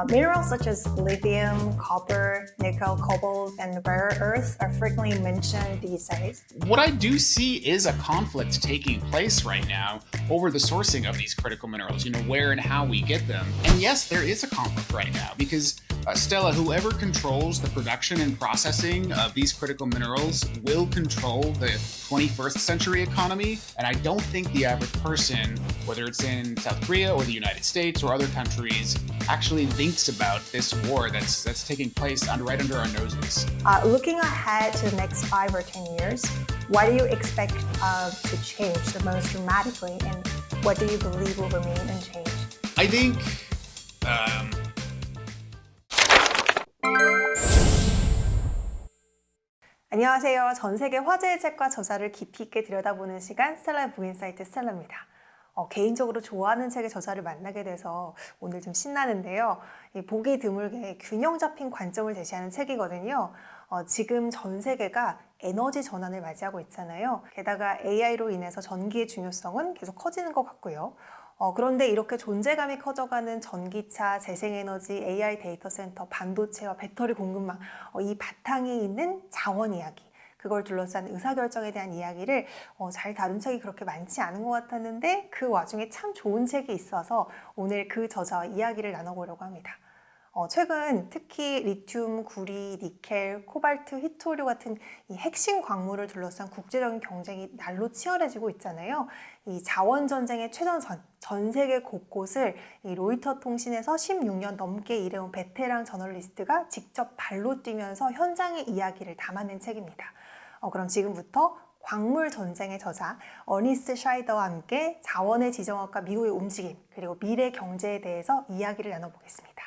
Minerals such as lithium, copper, nickel, cobalt, and rare earths are frequently mentioned these days. What I do see is a conflict taking place right now over the sourcing of these critical minerals, where and how we get them. And yes, there is a conflict right now because Stella, whoever controls the production and processing of these critical minerals will control the 21st century economy. And I don't think the average person, whether it's in South Korea or the United States or other countries, actually thinks about this war that's taking place right under our noses. Looking ahead to the next 5 or 10 years, what do you expect to change the most dramatically, and what do you believe will remain unchanged? I think 안녕하세요. 전 세계 화제의 책과 저자를 깊이 있게 들여다보는 시간, 스텔라의 북인사이트 스텔라입니다. 개인적으로 좋아하는 책의 저자를 만나게 돼서 오늘 좀 신나는데요. 보기 드물게 균형 잡힌 관점을 제시하는 책이거든요. 지금 전 세계가 에너지 전환을 맞이하고 있잖아요. 게다가 AI로 인해서 전기의 중요성은 계속 커지는 것 같고요. 그런데 이렇게 존재감이 커져가는 전기차, 재생에너지, AI 데이터 센터, 반도체와 배터리 공급망, 이 바탕에 있는 자원 이야기, 그걸 둘러싼 의사결정에 대한 이야기를 잘 다룬 책이 그렇게 많지 않은 것 같았는데 그 와중에 참 좋은 책이 있어서 오늘 그 저자와 이야기를 나눠보려고 합니다. 최근 특히 리튬, 구리, 니켈, 코발트, 히토류 같은 이 핵심 광물을 둘러싼 국제적인 경쟁이 날로 치열해지고 있잖아요. 이 자원 전쟁의 최전선, 전 세계 곳곳을 이 로이터 통신에서 16년 넘게 일해온 베테랑 저널리스트가 직접 발로 뛰면서 현장의 이야기를 담아낸 책입니다. 그럼 지금부터 광물 전쟁의 저자 어니스트 샤이더와 함께 자원의 지정학과 미국의 움직임 그리고 미래 경제에 대해서 이야기를 나눠보겠습니다.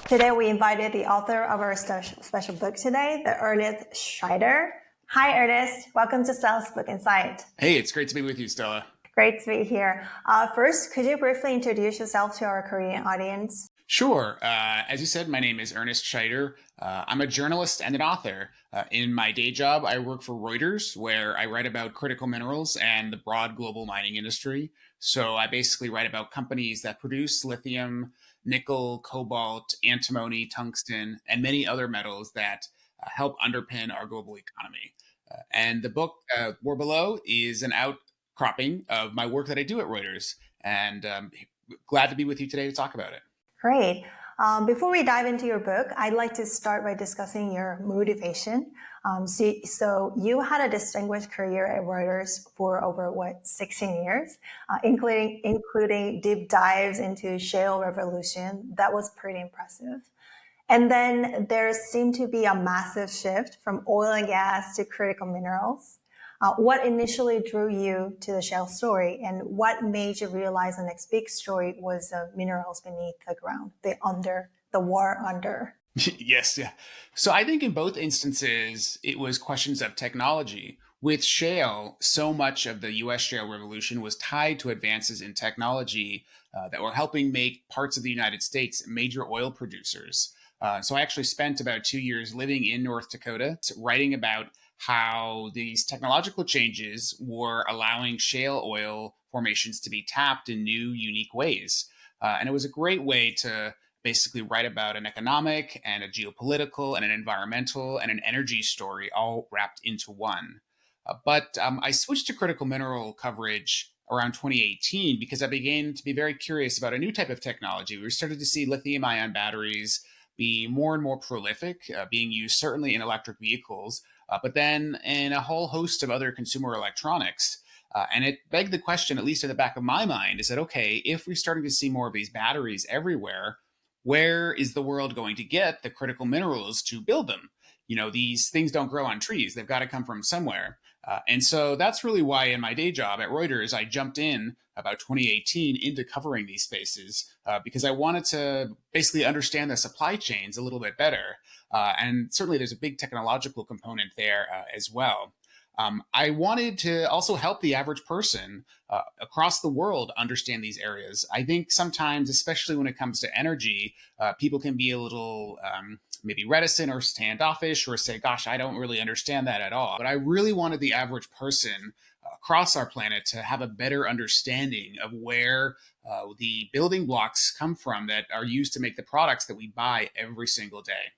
Today we invited the author of our special book today, the Ernest Scheider. Hi Ernest, welcome to Stella's Book Insight. Hey, it's great to be with you, Stella. Great to be here. First, could you briefly introduce yourself to our Korean audience? Sure. As you said, my name is Ernest Scheider. I'm a journalist and an author. In my day job, I work for Reuters, where I write about critical minerals and the broad global mining industry. So I basically write about companies that produce lithium, nickel, cobalt, antimony, tungsten, and many other metals that help underpin our global economy. And the book, War Below, is an outcropping of my work that I do at Reuters. And glad to be with you today to talk about it. Great. Before we dive into your book, I'd like to start by discussing your motivation. So you had a distinguished career at Reuters for over 16 years, including deep dives into shale revolution. That was pretty impressive. And then there seemed to be a massive shift from oil and gas to critical minerals. What initially drew you to the shale story, and what made you realize the next big story was the minerals beneath the ground, the war under? Yes, yeah. So I think in both instances, it was questions of technology. With shale, so much of the US shale revolution was tied to advances in technology that were helping make parts of the United States major oil producers. So I actually spent about 2 years living in North Dakota, writing about how these technological changes were allowing shale oil formations to be tapped in new, unique ways. And it was a great way to basically write about an economic and a geopolitical and an environmental and an energy story all wrapped into one. But I switched to critical mineral coverage around 2018 because I began to be very curious about a new type of technology. We started to see lithium-ion batteries be more and more prolific, being used certainly in electric vehicles, but then in a whole host of other consumer electronics. And it begged the question, at least in the back of my mind, is that, okay, if we're starting to see more of these batteries everywhere, where is the world going to get the critical minerals to build them? These things don't grow on trees. They've got to come from somewhere. And so that's really why in my day job at Reuters, I jumped in about 2018 into covering these spaces because I wanted to basically understand the supply chains a little bit better. And certainly there's a big technological component there as well. I wanted to also help the average person across the world understand these areas. I think sometimes, especially when it comes to energy, people can be a little maybe reticent or standoffish or say, gosh, I don't really understand that at all. But I really wanted the average person across our planet to have a better understanding of where the building blocks come from that are used to make the products that we buy every single day.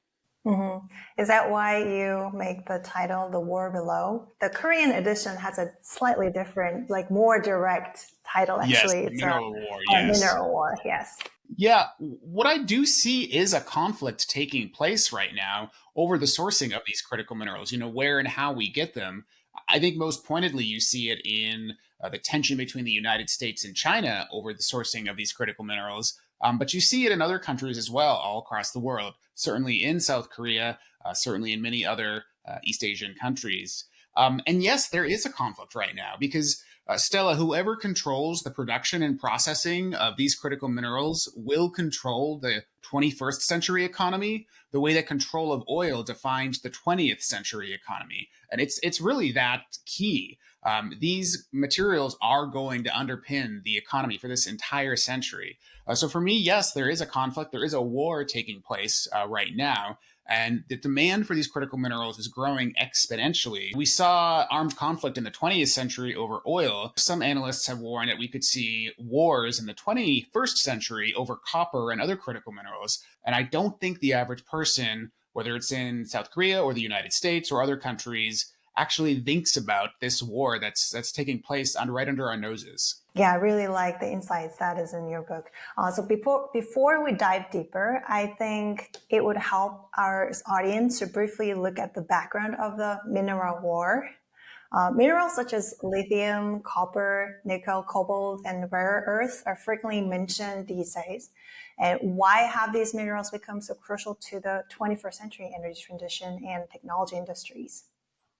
Mm-hmm. Is that why you make the title The War Below? The Korean edition has a slightly different, like more direct title, Yes, actually. the It's mineral war, a yes. mineral war, yes. Yeah, what I do see is a conflict taking place right now over the sourcing of these critical minerals, where and how we get them. I think most pointedly, you see it in the tension between the United States and China over the sourcing of these critical minerals. But you see it in other countries as well, all across the world, certainly in South Korea, certainly in many other East Asian countries. And yes, there is a conflict right now because Stella, whoever controls the production and processing of these critical minerals will control the 21st century economy the way that control of oil defines the 20th century economy. And it's really that key. These materials are going to underpin the economy for this entire century. So for me, yes, there is a conflict. There is a war taking place right now. And the demand for these critical minerals is growing exponentially. We saw armed conflict in the 20th century over oil. Some analysts have warned that we could see wars in the 21st century over copper and other critical minerals. And I don't think the average person, whether it's in South Korea or the United States or other countries, actually thinks about this war that's taking place right under our noses. Yeah, I really like the insights that is in your book. So before we dive deeper, I think it would help our audience to briefly look at the background of the mineral war. Minerals such as lithium, copper, nickel, cobalt, and rare earths are frequently mentioned these days. And why have these minerals become so crucial to the 21st century energy transition and technology industries?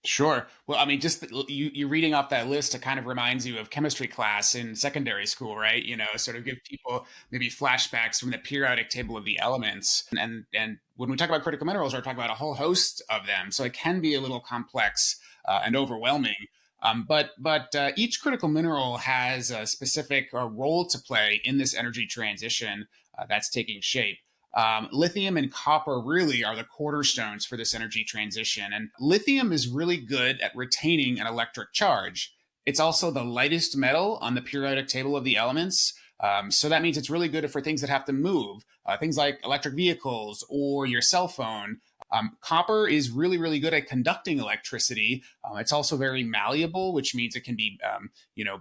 Sure. Well, I mean, just you reading off that list, it kind of reminds you of chemistry class in secondary school, right? Sort of give people maybe flashbacks from the periodic table of the elements. And when we talk about critical minerals, we're talking about a whole host of them. So it can be a little complex and overwhelming. But each critical mineral has a specific role to play in this energy transition that's taking shape. Lithium and copper really are the cornerstones for this energy transition. And lithium is really good at retaining an electric charge. It's also the lightest metal on the periodic table of the elements. So that means it's really good for things that have to move, things like electric vehicles or your cell phone. Copper is really, really good at conducting electricity. It's also very malleable, which means it can be,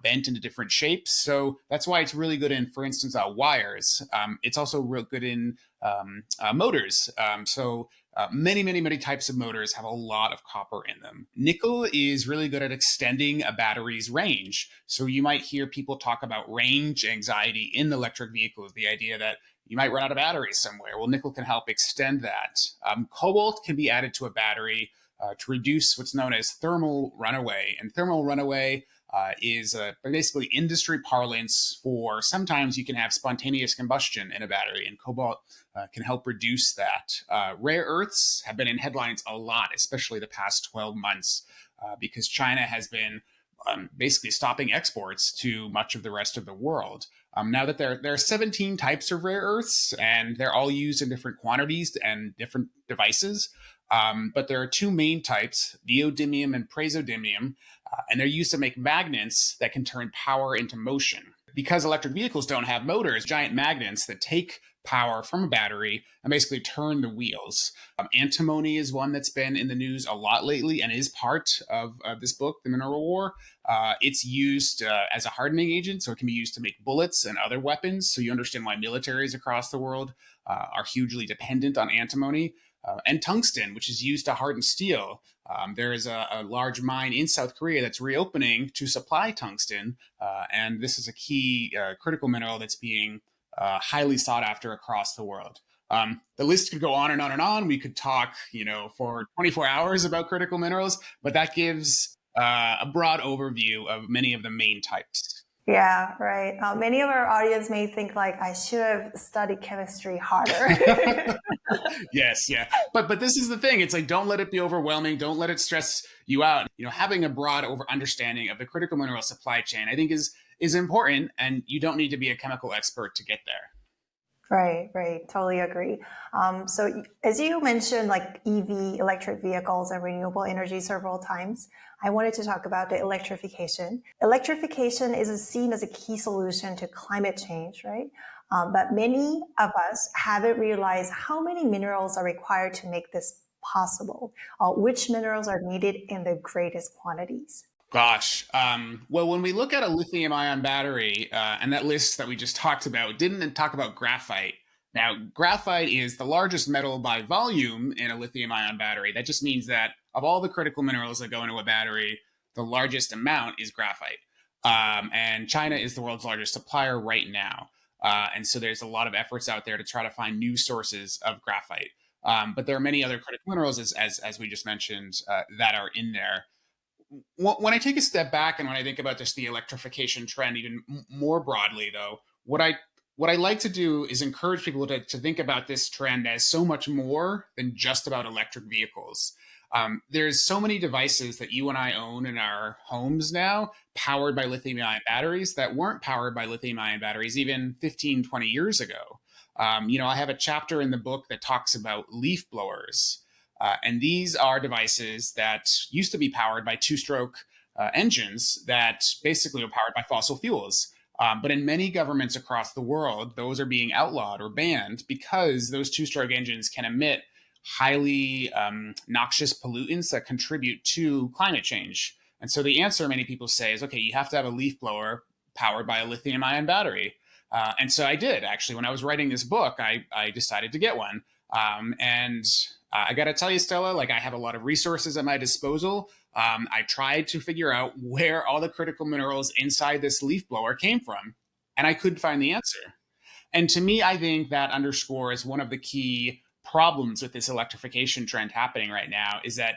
bent into different shapes. So that's why it's really good in, for instance, wires. It's also real good in motors. Many, many, many types of motors have a lot of copper in them. Nickel is really good at extending a battery's range. So you might hear people talk about range anxiety in electric vehicles, the idea that you might run out of batteries somewhere. Well, nickel can help extend that. Cobalt can be added to a battery to reduce what's known as thermal runaway. And thermal runaway is basically industry parlance for sometimes you can have spontaneous combustion in a battery, and cobalt can help reduce that. Rare earths have been in headlines a lot, especially the past 12 months, because China has been basically stopping exports to much of the rest of the world. Now that there are 17 types of rare earths, and they're all used in different quantities and different devices. But there are two main types, neodymium and praseodymium, and they're used to make magnets that can turn power into motion. Because electric vehicles don't have motors, giant magnets that take power from a battery and basically turn the wheels. Antimony is one that's been in the news a lot lately and is part of this book, The Mineral War. It's used as a hardening agent, so it can be used to make bullets and other weapons. So you understand why militaries across the world are hugely dependent on antimony. And tungsten, which is used to harden steel. There is a large mine in South Korea that's reopening to supply tungsten. And this is a key critical mineral that's being highly sought after across the world. The list could go on and on and on. We could talk, for 24 hours about critical minerals, but that gives a broad overview of many of the main types. Yeah, right. Many of our audience may think like I should have studied chemistry harder. Yes, yeah. But this is the thing. It's like, don't let it be overwhelming. Don't let it stress you out. Having a broad understanding of the critical mineral supply chain, I think is important, and you don't need to be a chemical expert to get there. Right. Totally agree. So as you mentioned, like EV, electric vehicles and renewable energy several times, I wanted to talk about the electrification. Electrification is seen as a key solution to climate change, right? But many of us haven't realized how many minerals are required to make this possible, which minerals are needed in the greatest quantities. Gosh. Well, when we look at a lithium ion battery, and that list that we just talked about didn't talk about graphite. Now, graphite is the largest metal by volume in a lithium ion battery. That just means that of all the critical minerals that go into a battery, the largest amount is graphite. And China is the world's largest supplier right now. And so there's a lot of efforts out there to try to find new sources of graphite. But there are many other critical minerals, as we just mentioned, that are in there. When I take a step back and when I think about just the electrification trend even more broadly, though, what I like to do is encourage people to think about this trend as so much more than just about electric vehicles. There's so many devices that you and I own in our homes now powered by lithium ion batteries that weren't powered by lithium ion batteries even 15, 20 years ago. I have a chapter in the book that talks about leaf blowers. And these are devices that used to be powered by two-stroke engines that basically are powered by fossil fuels. But in many governments across the world, those are being outlawed or banned because those two-stroke engines can emit highly noxious pollutants that contribute to climate change. And so the answer many people say is, okay, you have to have a leaf blower powered by a lithium ion battery. And so I did, actually. When I was writing this book, I decided to get one. And I got to tell you, Stella, like I have a lot of resources at my disposal. I tried to figure out where all the critical minerals inside this leaf blower came from, and I couldn't find the answer. And to me, I think that underscores one of the key problems with this electrification trend happening right now is that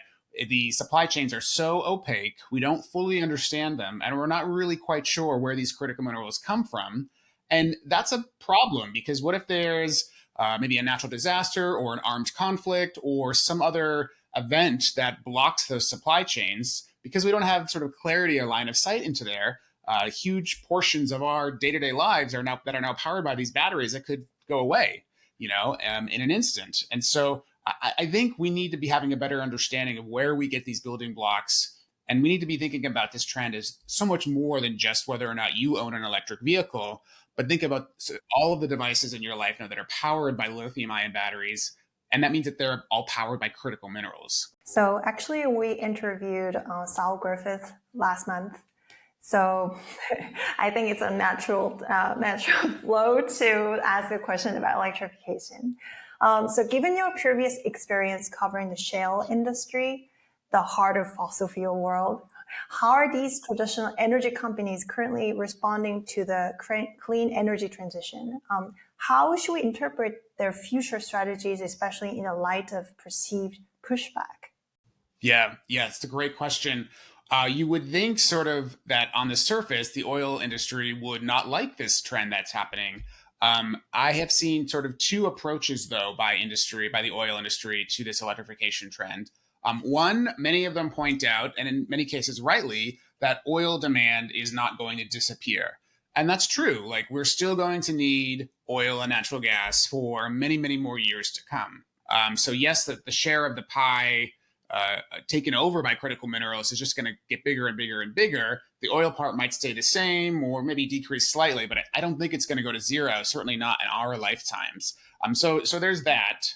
the supply chains are so opaque, we don't fully understand them, and we're not really quite sure where these critical minerals come from. And that's a problem because what if there's maybe a natural disaster or an armed conflict or some other event that blocks those supply chains because we don't have sort of clarity or line of sight into there. Huge portions of our day-to-day lives are now powered by these batteries that could go away, in an instant. And so I think we need to be having a better understanding of where we get these building blocks. And we need to be thinking about this trend as so much more than just whether or not you own an electric vehicle, but think about all of the devices in your life now that are powered by lithium ion batteries. And that means that they're all powered by critical minerals. So actually, we interviewed Sal Griffith last month. So I think it's a natural flow to ask a question about electrification. So given your previous experience covering the shale industry, the heart of fossil fuel world, how are these traditional energy companies currently responding to the clean energy transition? How should we interpret their future strategies, especially in the light of perceived pushback? Yeah, it's a great question. You would think sort of that on the surface, the oil industry would not like this trend that's happening. I have seen sort of two approaches, though, by the oil industry to this electrification trend. One, many of them point out, and in many cases rightly, that oil demand is not going to disappear. And that's true. Like, we're still going to need oil and natural gas for many, many more years to come. So yes, the share of the pie taken over by critical minerals is just going to get bigger and bigger and bigger. The oil part might stay the same or maybe decrease slightly, but I don't think it's going to go to zero, certainly not in our lifetimes. So there's that.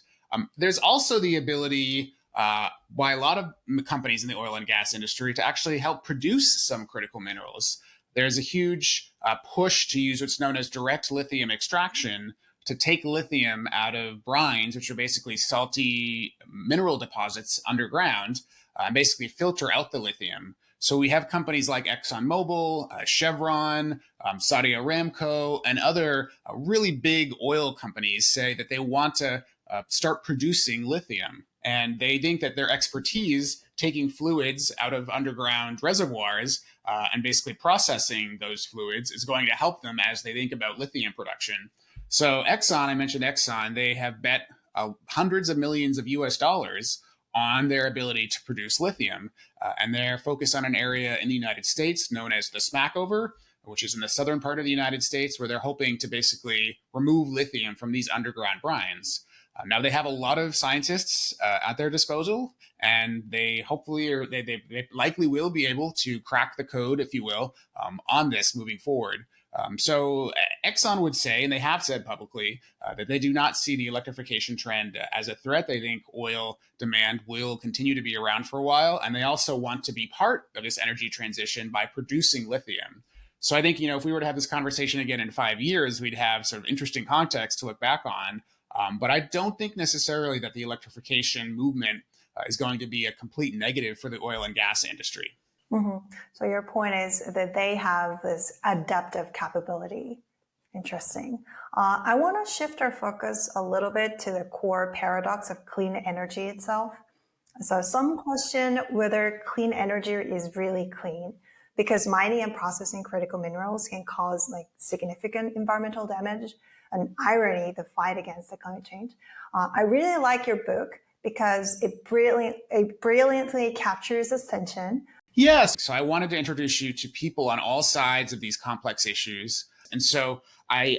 There's also the ability by a lot of companies in the oil and gas industry to actually help produce some critical minerals. There's a huge push to use what's known as direct lithium extraction to take lithium out of brines, which are basically salty mineral deposits underground, and basically filter out the lithium. So we have companies like ExxonMobil, Chevron, Saudi Aramco, and other really big oil companies say that they want to start producing lithium. And they think that their expertise taking fluids out of underground reservoirs and basically processing those fluids is going to help them as they think about lithium production. So Exxon, I mentioned Exxon, they have bet hundreds of millions of US dollars on their ability to produce lithium. And they're focused on an area in the United States known as the Smackover, which is in the southern part of the United States, where they're hoping to basically remove lithium from these underground brines. Now they have a lot of scientists at their disposal, and they hopefully, or they likely will be able to crack the code, if you will, on this moving forward. So Exxon would say, and they have said publicly, that they do not see the electrification trend as a threat. They think oil demand will continue to be around for a while, and they also want to be part of this energy transition by producing lithium. So I think, if we were to have this conversation again in 5 years, we'd have sort of interesting context to look back on. But I don't think necessarily that the electrification movement is going to be a complete negative for the oil and gas industry. Mm-hmm. So your point is that they have this adaptive capability. Interesting. I want to shift our focus a little bit to the core paradox of clean energy itself. So some question whether clean energy is really clean, because mining and processing critical minerals can cause significant environmental damage. An irony, the fight against the climate change. I really like your book because it brilliantly captures this tension. Yes. So I wanted to introduce you to people on all sides of these complex issues. And so I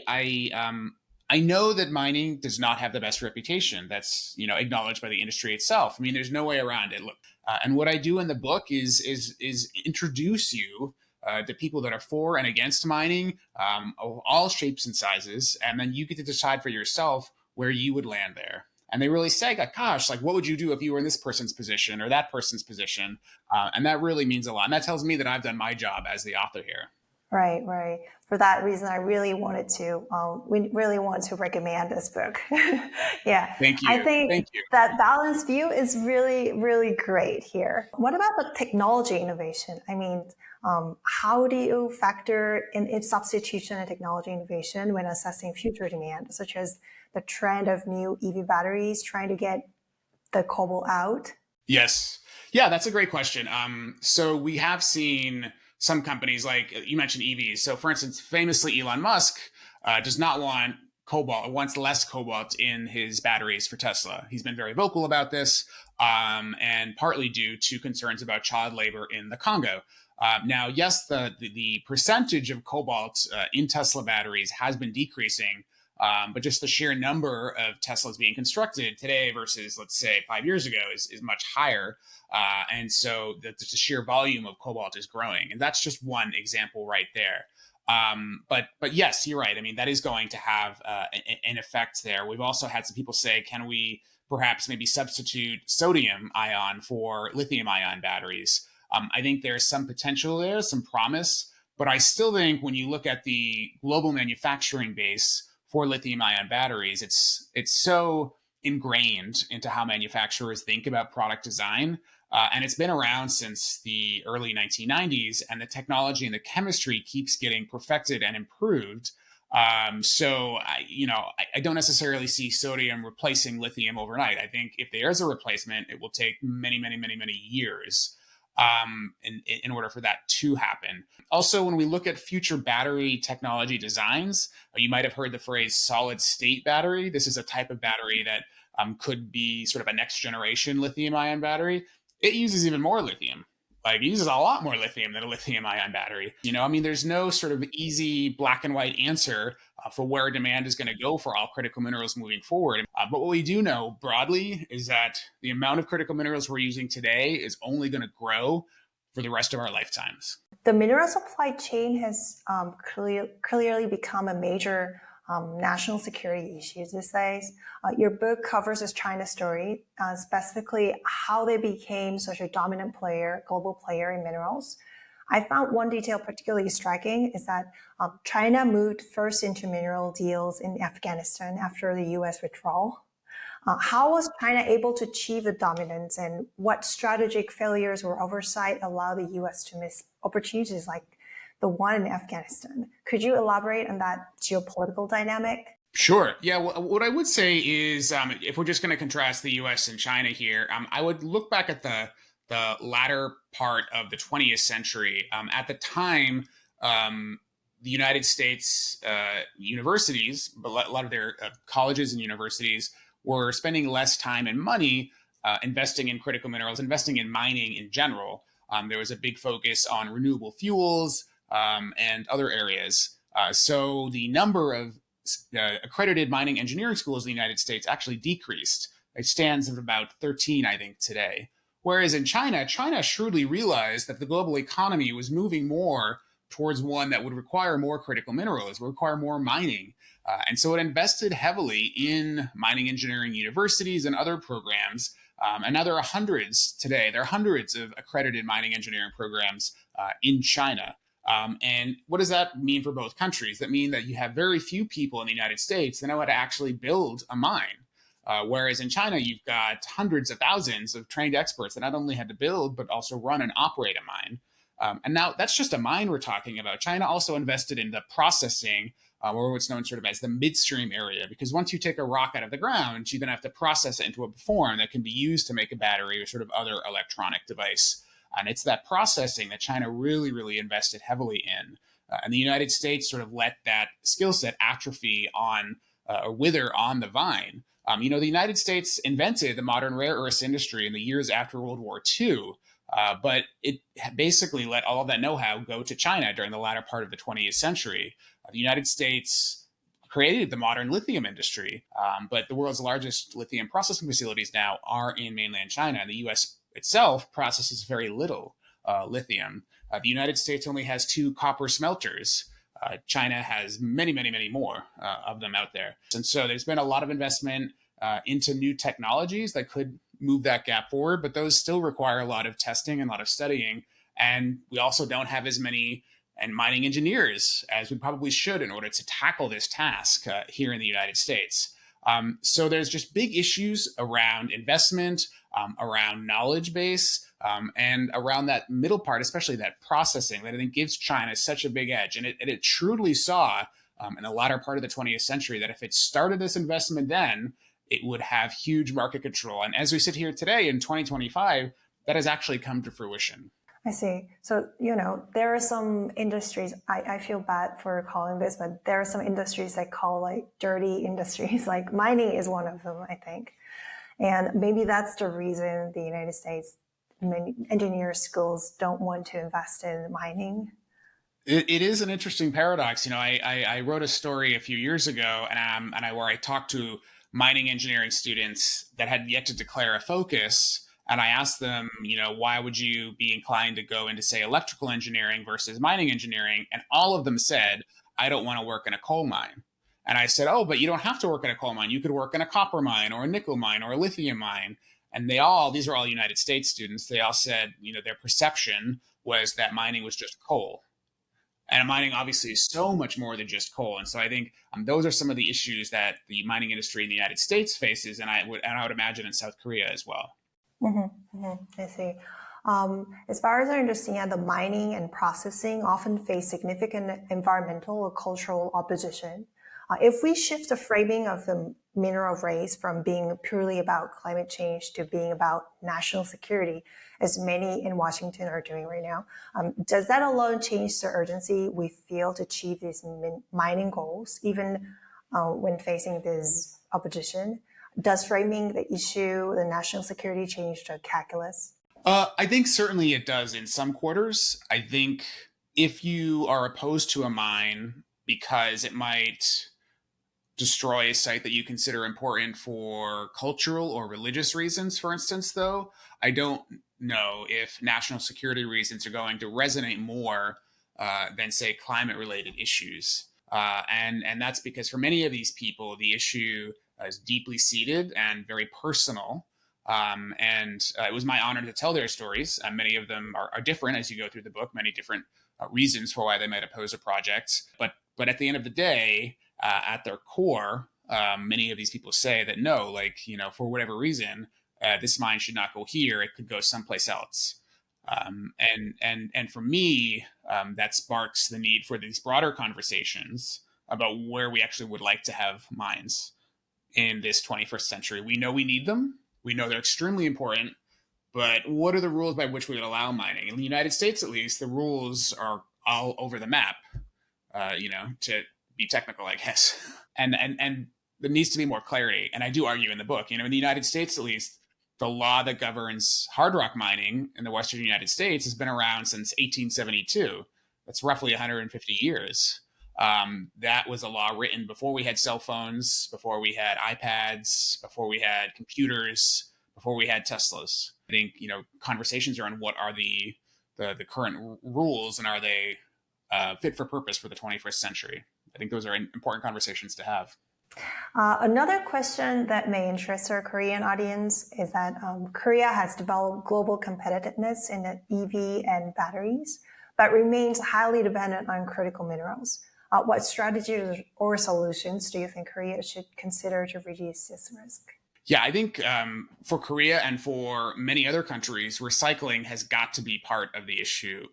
know that mining does not have the best reputation. That's, acknowledged by the industry itself. I mean, there's no way around it. Look, and what I do in the book is introduce you to people that are for and against mining, of all shapes and sizes, and then you get to decide for yourself where you would land there. And they really say, gosh, what would you do if you were in this person's position or that person's position? And that really means a lot. And that tells me that I've done my job as the author here. Right, right. For that reason, we really want to recommend this book. Yeah. Thank you. I think Thank you. that balanced view is really, really great here. What about the technology innovation? I mean, how do you factor in its substitution and technology innovation when assessing future demand, such as the trend of new EV batteries trying to get the cobalt out? Yes. Yeah, that's a great question. So we have seen some companies, like you mentioned EVs. So for instance, famously, Elon Musk does not want cobalt, or wants less cobalt in his batteries for Tesla. He's been very vocal about this, and partly due to concerns about child labor in the Congo. Now, yes, the percentage of cobalt in Tesla batteries has been decreasing, but just the sheer number of Teslas being constructed today versus, let's say, 5 years ago is much higher. And so the sheer volume of cobalt is growing. And that's just one example right there. But yes, you're right. I mean, that is going to have an effect there. We've also had some people say, can we perhaps maybe substitute sodium ion for lithium ion batteries? I think there's some potential there, some promise. But I still think when you look at the global manufacturing base for lithium ion batteries, it's so ingrained into how manufacturers think about product design. And it's been around since the early 1990s, and the technology and the chemistry keeps getting perfected and improved. So I don't necessarily see sodium replacing lithium overnight. I think if there is a replacement, it will take many, many, many, many years in order for that to happen. Also, when we look at future battery technology designs, you might have heard the phrase solid state battery. This is a type of battery that could be sort of a next generation lithium ion battery. It uses even more lithium. It uses a lot more lithium than a lithium ion battery. There's no sort of easy black and white answer for where demand is going to go for all critical minerals moving forward. But what we do know broadly is that the amount of critical minerals we're using today is only going to grow for the rest of our lifetimes. The mineral supply chain has clearly become a major national security issue these days. Your book covers this China story, specifically how they became such a dominant global player in minerals. I found one detail particularly striking is that China moved first into mineral deals in Afghanistan after the US withdrawal. How was China able to achieve the dominance, and what strategic failures or oversight allow the US to miss opportunities like the one in Afghanistan? Could you elaborate on that geopolitical dynamic? Sure. Yeah. Well, what I would say is, if we're just going to contrast the U.S. and China here, I would look back at the latter part of the 20th century. At the time, the United States universities, a lot of their colleges and universities, were spending less time and money investing in critical minerals, investing in mining in general. There was a big focus on renewable fuels. and other areas. So the number of accredited mining engineering schools in the United States actually decreased. It stands at about 13, I think, today. Whereas in China, China shrewdly realized that the global economy was moving more towards one that would require more critical minerals, would require more mining. And so it invested heavily in mining engineering universities and other programs. And now there are hundreds today. There are hundreds of accredited mining engineering programs in China. And what does that mean for both countries? That means that you have very few people in the United States that know how to actually build a mine. Whereas in China, you've got hundreds of thousands of trained experts that not only had to build, but also run and operate a mine. And now that's just a mine we're talking about. China also invested in the processing, or what's known sort of as the midstream area, because once you take a rock out of the ground, you then have to process it into a form that can be used to make a battery or sort of other electronic device. And it's that processing that China really, really invested heavily in. And the United States sort of let that skill set atrophy on or wither on the vine. The United States invented the modern rare earths industry in the years after World War II, but it basically let all of that know-how go to China during the latter part of the 20th century. The United States created the modern lithium industry, but the world's largest lithium processing facilities now are in mainland China, and the U.S. itself processes very little lithium. The United States only has 2 copper smelters. China has many, many, many more of them out there. And so there's been a lot of investment into new technologies that could move that gap forward, but those still require a lot of testing and a lot of studying. And we also don't have as many mining engineers as we probably should in order to tackle this task here in the United States. So there's just big issues around investment, around knowledge base, and around that middle part, especially that processing, that I think gives China such a big edge. And it shrewdly saw in the latter part of the 20th century that if it started this investment then, it would have huge market control. And as we sit here today in 2025, that has actually come to fruition. I see. So, there are some industries, I feel bad for calling this, but there are some industries I call like dirty industries, like mining is one of them, I think. And maybe that's the reason the United States many engineer schools don't want to invest in mining. It is an interesting paradox. I wrote a story a few years ago where I talked to mining engineering students that had yet to declare a focus. And I asked them, why would you be inclined to go into, say, electrical engineering versus mining engineering? And all of them said, I don't want to work in a coal mine. And I said, oh, but you don't have to work in a coal mine. You could work in a copper mine or a nickel mine or a lithium mine. And these are all United States students. They all said, their perception was that mining was just coal. And mining obviously is so much more than just coal. And so I think those are some of the issues that the mining industry in the United States faces. And I would imagine in South Korea as well. I see. As far as I understand, the mining and processing often face significant environmental or cultural opposition. If we shift the framing of the mineral race from being purely about climate change to being about national security, as many in Washington are doing right now, does that alone change the urgency we feel to achieve these mining goals, even when facing this opposition? Does framing the issue, the national security, change the calculus? I think certainly it does in some quarters. I think if you are opposed to a mine because it might destroy a site that you consider important for cultural or religious reasons, for instance, though, I don't know if national security reasons are going to resonate more than, say, climate-related issues. And that's because for many of these people, the issue is deeply seated and very personal. It was my honor to tell their stories. Many of them are different as you go through the book, many different reasons for why they might oppose a project. But at the end of the day, at their core, many of these people say that no, for whatever reason, this mine should not go here. It could go someplace else. And for me, that sparks the need for these broader conversations about where we actually would like to have mines in this 21st century. We know we need them. We know they're extremely important, but what are the rules by which we would allow mining? In the United States, at least, the rules are all over the map, to be technical, I guess. And there needs to be more clarity. And I do argue in the book, in the United States, at least, the law that governs hard rock mining in the Western United States has been around since 1872. That's roughly 150 years. That was a law written before we had cell phones, before we had iPads, before we had computers, before we had Teslas. I think, conversations around what are the current rules and are they fit for purpose for the 21st century. I think those are important conversations to have. Another question that may interest our Korean audience is that Korea has developed global competitiveness in the EV and batteries, but remains highly dependent on critical minerals. What strategies or solutions do you think Korea should consider to reduce this risk? Yeah, I think for Korea and for many other countries, recycling has got to be part of the issue.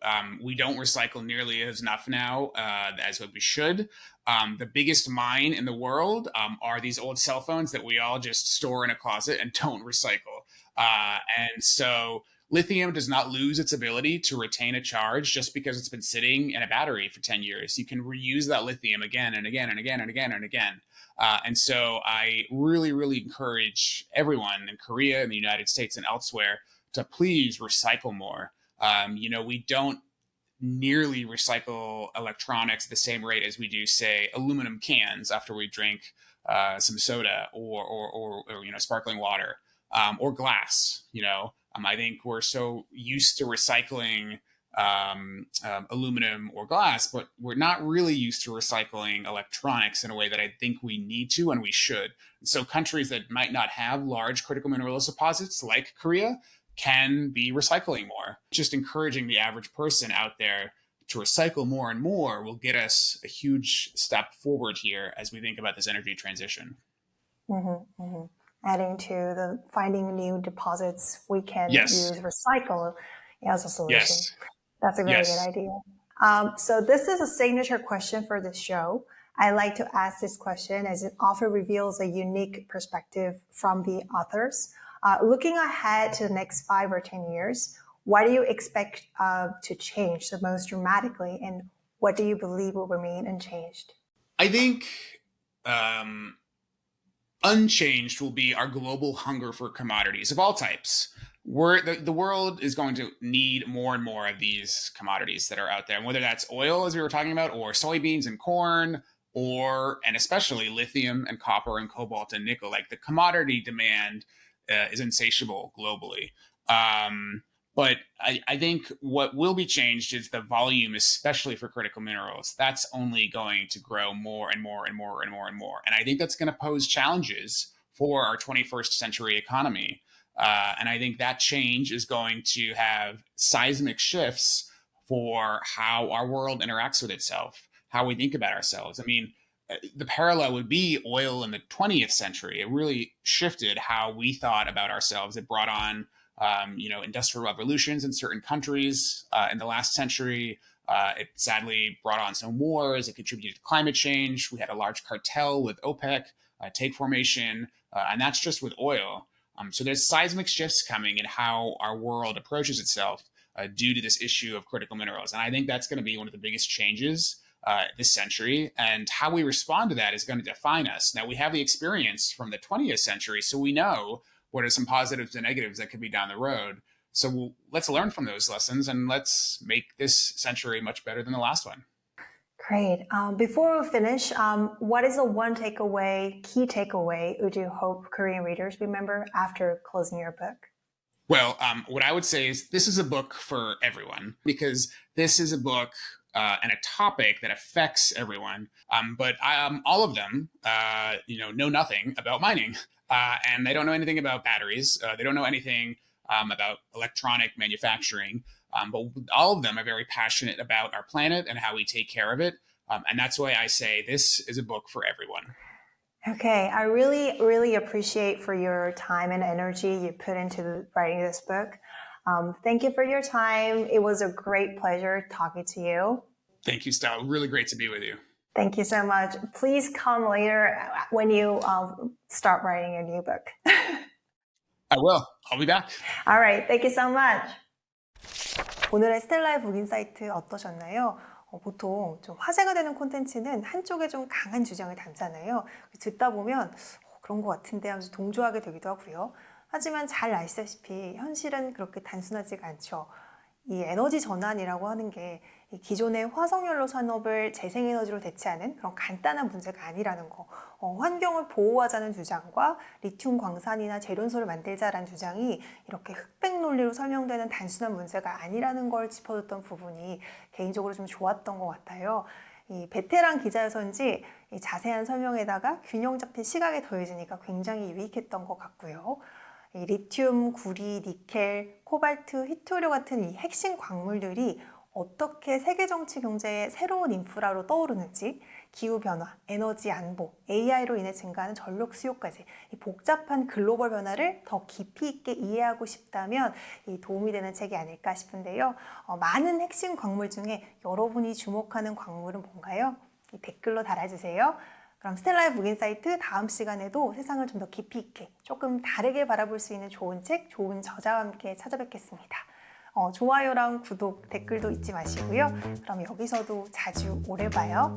We don't recycle nearly as enough now as what we should. The biggest mine in the world are these old cell phones that we all just store in a closet and don't recycle. And so lithium does not lose its ability to retain a charge just because it's been sitting in a battery for 10 years. You can reuse that lithium again and again and again and again and again. And so I really, really encourage everyone in Korea and the United States and elsewhere to please recycle more. We don't nearly recycle electronics at the same rate as we do, say, aluminum cans after we drink some soda or sparkling water or glass. I think we're so used to recycling aluminum or glass, but we're not really used to recycling electronics in a way that I think we need to and we should. So countries that might not have large critical minerals deposits like Korea can be recycling more. Just encouraging the average person out there to recycle more and more will get us a huge step forward here as we think about this energy transition. Mm-hmm, mm-hmm. Adding to the finding new deposits we can Yes. use recycle as a solution. Yes. That's a very Yes. good idea. So this is a signature question for the show. I like to ask this question as it often reveals a unique perspective from the authors. Looking ahead to the next 5 or 10 years, what do you expect to change the most dramatically, and what do you believe will remain unchanged? I think unchanged will be our global hunger for commodities of all types. The world is going to need more and more of these commodities that are out there, and whether that's oil, as we were talking about, or soybeans and corn, and especially lithium and copper and cobalt and nickel. Like, the commodity demand is insatiable globally. But I think what will be changed is the volume, especially for critical minerals. That's only going to grow more and more and more and more and more. And I think that's going to pose challenges for our 21st century economy. And I think that change is going to have seismic shifts for how our world interacts with itself, how we think about ourselves. I mean, the parallel would be oil in the 20th century. It really shifted how we thought about ourselves. It brought on, industrial revolutions in certain countries in the last century. It sadly brought on some wars. It contributed to climate change. We had a large cartel with OPEC, take formation, and that's just with oil. So there's seismic shifts coming in how our world approaches itself due to this issue of critical minerals. And I think that's going to be one of the biggest changes this century. And how we respond to that is going to define us. Now, we have the experience from the 20th century, so we know what are some positives and negatives that could be down the road. So let's learn from those lessons and let's make this century much better than the last one. Great. Before we finish, what is the one key takeaway would you hope Korean readers remember after closing your book? Well, what I would say is this is a book for everyone, because this is a book and a topic that affects everyone. But all of them, know nothing about mining, and they don't know anything about batteries. They don't know anything about electronic manufacturing. But all of them are very passionate about our planet and how we take care of it. And that's why I say this is a book for everyone. Okay, I really, really appreciate for your time and energy you put into writing this book. Thank you for your time. It was a great pleasure talking to you. Thank you, Stella. Really great to be with you. Thank you so much. Please come later when you start writing your new book. I will. I'll be back. All right, thank you so much. 오늘의 스텔라의 북인사이트 어떠셨나요? 보통 좀 화제가 되는 콘텐츠는 한쪽에 좀 강한 주장을 담잖아요. 듣다 보면 그런 것 같은데 하면서 동조하게 되기도 하고요. 하지만 잘 아시다시피 현실은 그렇게 단순하지가 않죠. 이 에너지 전환이라고 하는 게 이 기존의 화석연료 산업을 재생에너지로 대체하는 그런 간단한 문제가 아니라는 거, 환경을 보호하자는 주장과 리튬 광산이나 재련소를 만들자라는 주장이 이렇게 흑백 논리로 설명되는 단순한 문제가 아니라는 걸 짚어줬던 부분이 개인적으로 좀 좋았던 것 같아요. 이 베테랑 기자여서인지 이 자세한 설명에다가 균형 잡힌 시각에 더해지니까 굉장히 유익했던 것 같고요. 이 리튬, 구리, 니켈, 코발트, 히토류 같은 이 핵심 광물들이 어떻게 세계 정치 경제의 새로운 인프라로 떠오르는지, 기후변화, 에너지 안보, AI로 인해 증가하는 전력 수요까지 이 복잡한 글로벌 변화를 더 깊이 있게 이해하고 싶다면 이 도움이 되는 책이 아닐까 싶은데요. 많은 핵심 광물 중에 여러분이 주목하는 광물은 뭔가요? 이 댓글로 달아주세요. 그럼 스텔라의 북인사이트 다음 시간에도 세상을 좀 더 깊이 있게 조금 다르게 바라볼 수 있는 좋은 책, 좋은 저자와 함께 찾아뵙겠습니다. 좋아요랑 구독, 댓글도 잊지 마시고요. 그럼 여기서도 자주 오래 봐요.